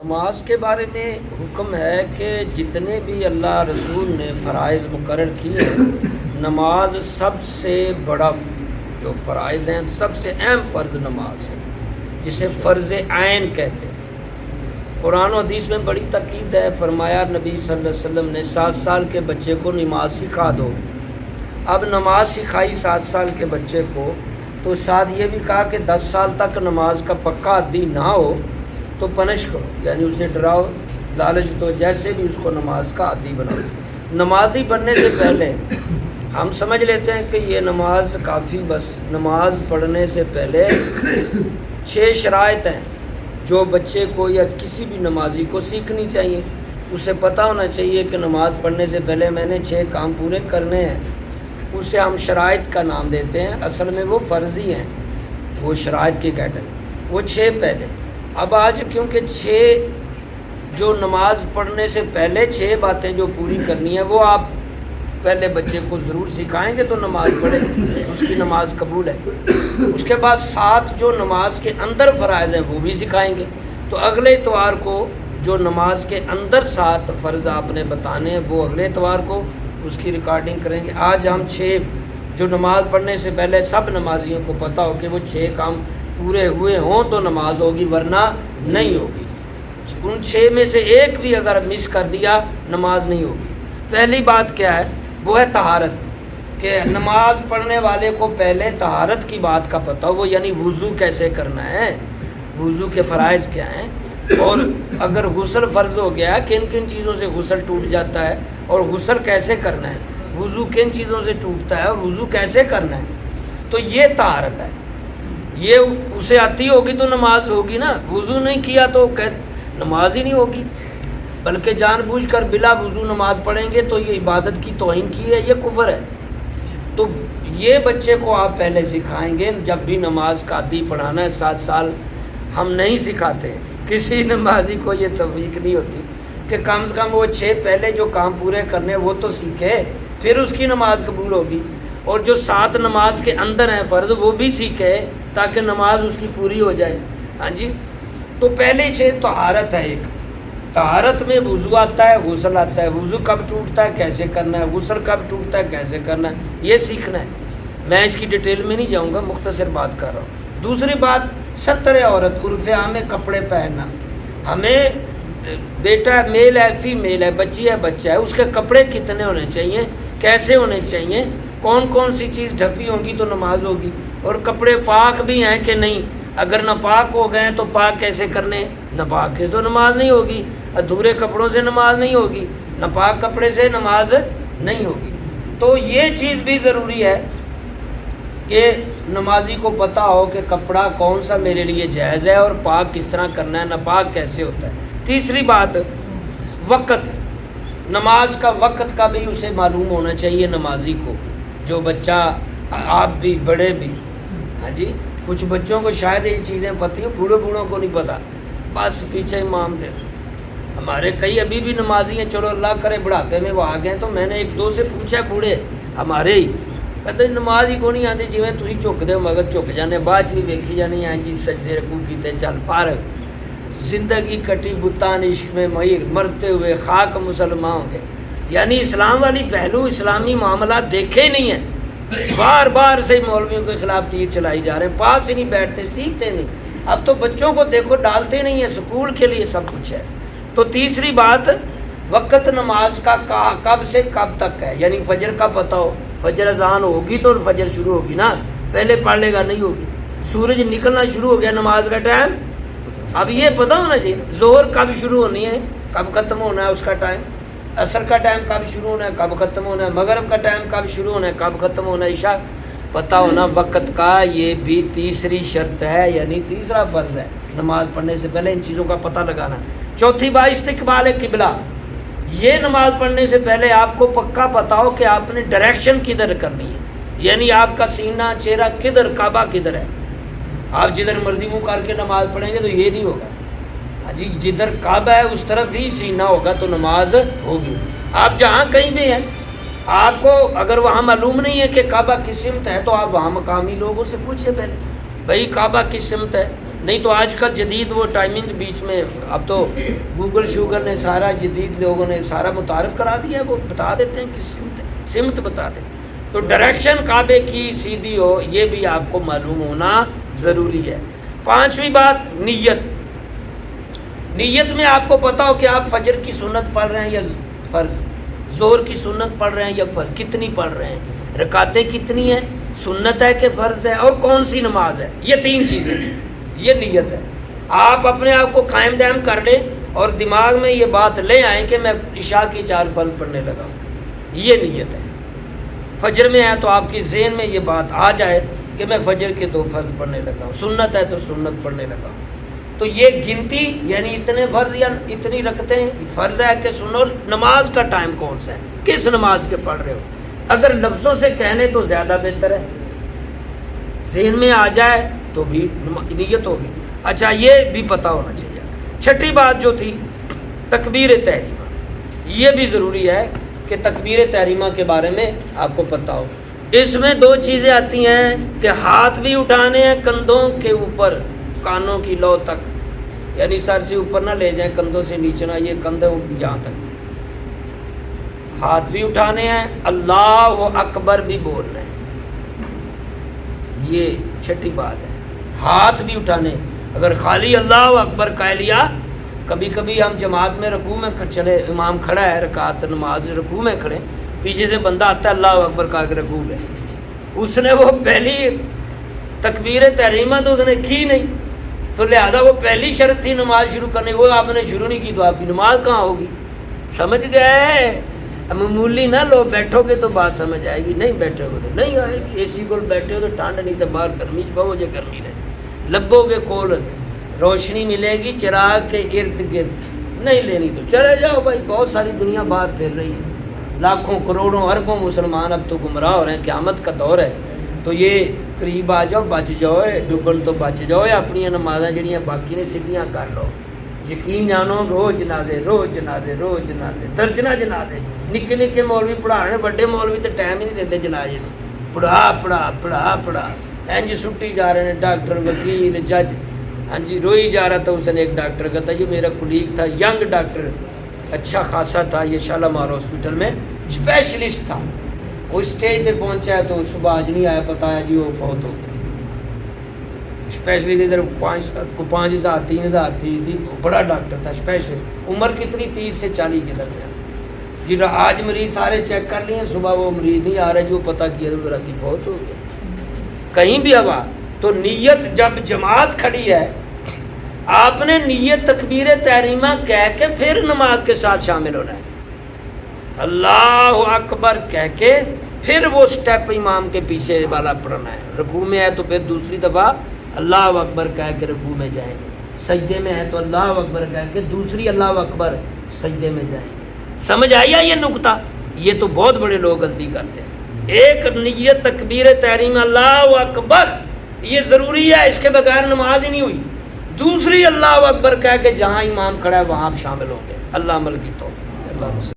نماز کے بارے میں حکم ہے کہ جتنے بھی اللہ رسول نے فرائض مقرر کیے نماز سب سے بڑا جو فرائض ہیں سب سے اہم فرض نماز ہے، جسے فرض عین کہتے ہیں۔ قرآن و حدیث میں بڑی تاکید ہے، فرمایا نبی صلی اللہ علیہ وسلم نے 7 سال کے بچے کو نماز سکھا دو۔ اب نماز سکھائی 7 سال کے بچے کو، تو ساتھ یہ بھی کہا کہ 10 سال تک نماز کا پکا عادی نہ ہو تو پنش کرو، یعنی اسے ڈراؤ، لالچ دو، جیسے بھی اس کو نماز کا عادی بناؤ۔ نمازی بننے سے پہلے ہم سمجھ لیتے ہیں کہ یہ نماز کافی، بس نماز پڑھنے سے پہلے 6 شرائط ہیں جو بچے کو یا کسی بھی نمازی کو سیکھنی چاہیے۔ اسے پتہ ہونا چاہیے کہ نماز پڑھنے سے پہلے میں نے 6 کام پورے کرنے ہیں۔ اسے ہم شرائط کا نام دیتے ہیں، اصل میں وہ فرضی ہیں، وہ شرائط کی کیٹیگری، وہ 6 پہلے۔ اب آج کیونکہ 6 جو نماز پڑھنے سے پہلے 6 باتیں جو پوری کرنی ہے وہ آپ پہلے بچے کو ضرور سکھائیں گے تو نماز پڑھے، اس کی نماز قبول ہے۔ اس کے بعد 7 جو نماز کے اندر فرائض ہیں وہ بھی سکھائیں گے۔ تو اگلے اتوار کو جو نماز کے اندر 7 فرض آپ نے بتانے ہیں وہ اگلے اتوار کو اس کی ریکارڈنگ کریں گے۔ آج ہم 6 جو نماز پڑھنے سے پہلے سب نمازیوں کو پتہ ہو کہ وہ 6 کام پورے ہوئے ہوں تو نماز ہوگی، ورنہ نہیں ہوگی۔ ان 6 میں سے ایک بھی اگر مس کر دیا نماز نہیں ہوگی۔ پہلی بات کیا ہے؟ وہ ہے طہارت، کہ نماز پڑھنے والے کو پہلے طہارت کی بات کا پتہ ہو، وہ یعنی وضو کیسے کرنا ہے، وضو کے فرائض کیا ہیں، اور اگر غسل فرض ہو گیا کن کن چیزوں سے غسل ٹوٹ جاتا ہے اور غسل کیسے کرنا ہے، وضو کن چیزوں سے ٹوٹتا ہے اور وضو کیسے کرنا ہے، تو یہ طہارت ہے۔ یہ اسے آتی ہوگی تو نماز ہوگی نا، وضو نہیں کیا تو نماز ہی نہیں ہوگی، بلکہ جان بوجھ کر بلا وضو نماز پڑھیں گے تو یہ عبادت کی توہین کی ہے، یہ کفر ہے۔ تو یہ بچے کو آپ پہلے سکھائیں گے، جب بھی نماز کا عادی پڑھانا ہے 7 سال ہم نہیں سکھاتے، کسی نمازی کو یہ توفیق نہیں ہوتی کہ کم سے کم وہ 6 پہلے جو کام پورے کرنے وہ تو سیکھے، پھر اس کی نماز قبول ہوگی، اور جو 7 نماز کے اندر ہیں فرض وہ بھی سیکھے تاکہ نماز اس کی پوری ہو جائے۔ ہاں جی، تو پہلے 6 طہارت ہے۔ ایک طہارت میں وضو آتا ہے، غسل آتا ہے، وضو کب ٹوٹتا ہے کیسے کرنا ہے، غسل کب ٹوٹتا ہے کیسے کرنا ہے، یہ سیکھنا ہے۔ میں اس کی ڈیٹیل میں نہیں جاؤں گا، مختصر بات کر رہا ہوں۔ دوسری بات ستر عورت، عرف عام میں کپڑے پہننا۔ ہمیں بیٹا میل ہے، فیمیل ہے، بچی ہے، بچہ ہے، اس کے کپڑے کتنے ہونے چاہیے، کیسے ہونے چاہیے، کون کون سی چیز ڈھپی ہوگی تو نماز ہوگی، اور کپڑے پاک بھی ہیں کہ نہیں، اگر ناپاک ہو گئے تو پاک کیسے کرنے، ناپاک سے تو نماز نہیں ہوگی، ادھورے کپڑوں سے نماز نہیں ہوگی، ناپاک کپڑے سے نماز نہیں ہوگی۔ تو یہ چیز بھی ضروری ہے کہ نمازی کو پتہ ہو کہ کپڑا کون سا میرے لیے جائز ہے اور پاک کس طرح کرنا ہے، ناپاک کیسے ہوتا ہے۔ تیسری بات وقت، نماز کا وقت کا بھی اسے معلوم ہونا چاہیے نمازی کو، جو بچہ، آپ بھی بڑے بھی۔ ہاں جی، کچھ بچوں کو شاید یہ چیزیں پتہ ہیں، بوڑھوں کو نہیں پتہ، بس پیچھے امام دے۔ ہمارے کئی ابھی بھی نمازی ہیں، چلو اللہ کرے بڑھاپے میں وہ آ گئے، تو میں نے 1-2 سے پوچھا، بوڑھے ہمارے ہی، کہتے نماز ہی کو نہیں آتی، جی تھی چک دو مگر چک جانے، بعد بھی ویکھی جانی، ہاں جی سجدے رکوع کیتے چل پار، زندگی کٹی بتان عشق میں مہیر، مرتے ہوئے خاک مسلمان ہوں گے۔ یعنی اسلام والی پہلو، اسلامی معاملات دیکھے ہی نہیں ہیں، بار بار سے مولویوں کے خلاف تیر چلائی جا رہے ہیں، پاس ہی نہیں بیٹھتے، سیکھتے نہیں۔ اب تو بچوں کو دیکھو ڈالتے نہیں ہیں، سکول کے لیے سب کچھ ہے۔ تو تیسری بات، وقت نماز کا کب سے کب تک ہے، یعنی فجر کا پتہ ہو، فجر اذان ہوگی تو فجر شروع ہوگی نا، پہلے پڑھ لے گا نہیں ہوگی۔ سورج نکلنا شروع ہو گیا نماز کا ٹائم، اب یہ پتہ ہونا چاہیے ظہر کب شروع ہونی ہے، کب ختم ہونا ہے اس کا ٹائم، عصر کا ٹائم کب شروع ہونا ہے کب ختم ہونا ہے، مغرب کا ٹائم کب شروع ہونا ہے کب ختم ہونا ہے، عشاء، پتہ ہونا وقت کا، یہ بھی تیسری شرط ہے، یعنی تیسرا فرض ہے نماز پڑھنے سے پہلے ان چیزوں کا پتہ لگانا۔ چوتھی بات استقبال قبلہ، یہ نماز پڑھنے سے پہلے آپ کو پکا پتہ ہو کہ آپ نے ڈائریکشن کدھر کرنی ہے، یعنی آپ کا سینہ چہرہ کدھر، کعبہ کدھر ہے۔ آپ جدھر مرضی منہ کر کے نماز پڑھیں گے تو یہ نہیں ہوگا، جی جدھر کعبہ ہے اس طرف ہی سینہ ہوگا تو نماز ہوگی۔ آپ جہاں کہیں بھی ہیں، آپ کو اگر وہاں معلوم نہیں ہے کہ کعبہ کس سمت ہے تو آپ وہاں مقامی لوگوں سے پوچھیں پہلے، بھائی کعبہ کس سمت ہے، نہیں تو آج کل جدید وہ ٹائمنگ بیچ میں، اب تو گوگل شوگر نے سارا، جدید لوگوں نے سارا متعارف کرا دیا ہے، وہ بتا دیتے ہیں کس سمت بتا دیں. تو ڈائریکشن کعبے کی سیدھی ہو، یہ بھی آپ کو معلوم ہونا ضروری ہے. پانچویں بات، نیت. نیت میں آپ کو پتا ہو کہ آپ فجر کی سنت پڑھ رہے ہیں یا فرض، ظہر کی سنت پڑھ رہے ہیں یا فرض، کتنی پڑھ رہے ہیں، رکعتیں کتنی ہیں، سنت ہے کہ فرض ہے، اور کون سی نماز ہے. یہ تین چیزیں، یہ نیت ہے. آپ اپنے آپ کو قائم دائم کر لیں اور دماغ میں یہ بات لے آئیں کہ میں عشاء کی 4 فرض پڑھنے لگا ہوں. یہ نیت ہے. فجر میں ہے تو آپ کی ذہن میں یہ بات آ جائے کہ میں فجر کے 2 فرض پڑھنے لگا ہوں، سنت ہے تو سنت پڑھنے لگا ہوں. تو یہ گنتی یعنی اتنے فرض یا اتنی رکھتے ہیں، فرض ہے کہ سنو. نماز کا ٹائم کون سا ہے، کس نماز کے پڑھ رہے ہو. اگر لفظوں سے کہنے تو زیادہ بہتر ہے، ذہن میں آ جائے تو بھی نیت ہوگی. اچھا، یہ بھی پتہ ہونا چاہیے. چھٹی بات جو تھی تکبیر تحریمہ، یہ بھی ضروری ہے کہ تکبیر تحریمہ کے بارے میں آپ کو پتہ ہو. اس میں 2 چیزیں آتی ہیں کہ ہاتھ بھی اٹھانے ہیں کندھوں کے اوپر، کانوں کی لو تک، یعنی سر سے اوپر نہ لے جائیں، کندھوں سے نیچے نہ، یہ کندھے یہاں تک. ہاتھ بھی اٹھانے ہیں، اللہ اکبر بھی بولنا ہے. یہ چھٹی بات ہے. ہاتھ بھی اٹھانے. اگر خالی اللہ اکبر کہہ لیا، کبھی کبھی ہم جماعت میں رکوع میں چلے، امام کھڑا ہے رکعت نماز رکوع میں کھڑے، پیچھے سے بندہ آتا ہے اللہ اکبر کہا کے رکوع میں، اس نے وہ پہلی تکبیر تحریمہ تو اس نے کی نہیں، تو لہذا وہ پہلی شرط تھی نماز شروع کرنے، وہ آپ نے شروع نہیں کی تو آپ کی نماز کہاں ہوگی. سمجھ گئے؟ معمولی نہ لو، بیٹھو گے تو بات سمجھ آئے گی، نہیں بیٹھو گے تو نہیں آئے گی. اے سی کول بیٹھے ہو تو ٹھنڈ نہیں تو باہر گرمی بہت گرمی رہے. لبوں کے کول روشنی ملے گی چراغ کے ارد گرد، نہیں لینی تو چلے جاؤ بھائی. بہت ساری دنیا باہر پھر رہی ہے، لاکھوں کروڑوں اربوں مسلمان اب تو گمراہ ہو رہے ہیں. قیامت کا دور ہے تو یہ قریب آ جاؤ، بچ جاؤ، ڈبن تو بچ جاؤ. اپنی نمازاں جڑیاں باقی نے سیدھیاں کر لو. یقین جانو، روز جنازے روز جنازے روز جنازے، درجنہ جنازے. نکے نکے مولوی پڑھا رہے ہیں، بڑے مولوی تو ٹائم ہی نہیں دیتے جنازے میں. پڑھا پڑھا پڑھا پڑھا اینج چھٹی جا رہے ہیں، ڈاکٹر وکیل جج. ہاں جی، روئی جا رہا تھا اس نے ایک ڈاکٹر کا تھا، یہ میرا کولیگ تھا، ینگ ڈاکٹر، اچھا خاصا تھا، یہ شالامار ہاسپٹل میں اسپیشلسٹ تھا. وہ اسٹیج پہ پہنچا ہے تو صبح آج نہیں آیا، پتا ہے جی وہ فوت ہو گیا. اسپیشلسٹ ادھر 5,000 3,000 فیس تھی. بڑا ڈاکٹر تھا اسپیشلسٹ. عمر کتنی 30 سے 40 کے درمیان. جی آج مریض سارے چیک کر لیے، صبح وہ مریض نہیں آ رہا، جو پتہ کیا تو رات بہت ہو گیا. کہیں بھی ہوا تو نیت جب جماعت کھڑی ہے، آپ نے نیت تکبیر تحریمہ کہہ کے پھر نماز کے ساتھ شامل ہونا ہے. اللہ اکبر کہہ کے پھر وہ سٹیپ امام کے پیچھے والا پڑھنا ہے. رکوع میں ہے تو پھر دوسری دفعہ اللہ اکبر کہہ کے رکوع میں جائیں گے. سجدے میں ہے تو اللہ اکبر کہہ کے دوسری اللہ اکبر سجدے میں جائیں گے. سمجھ آیا یہ نقطہ؟ یہ تو بہت بڑے لوگ غلطی کرتے ہیں. ایک نیت تکبیر تحریم اللہ اکبر یہ ضروری ہے، اس کے بغیر نماز ہی نہیں ہوئی. دوسری اللہ اکبر کہہ کے جہاں امام کھڑا ہے وہاں آپ شامل ہوں گے. اللہ عمل کی توفیق. اللہ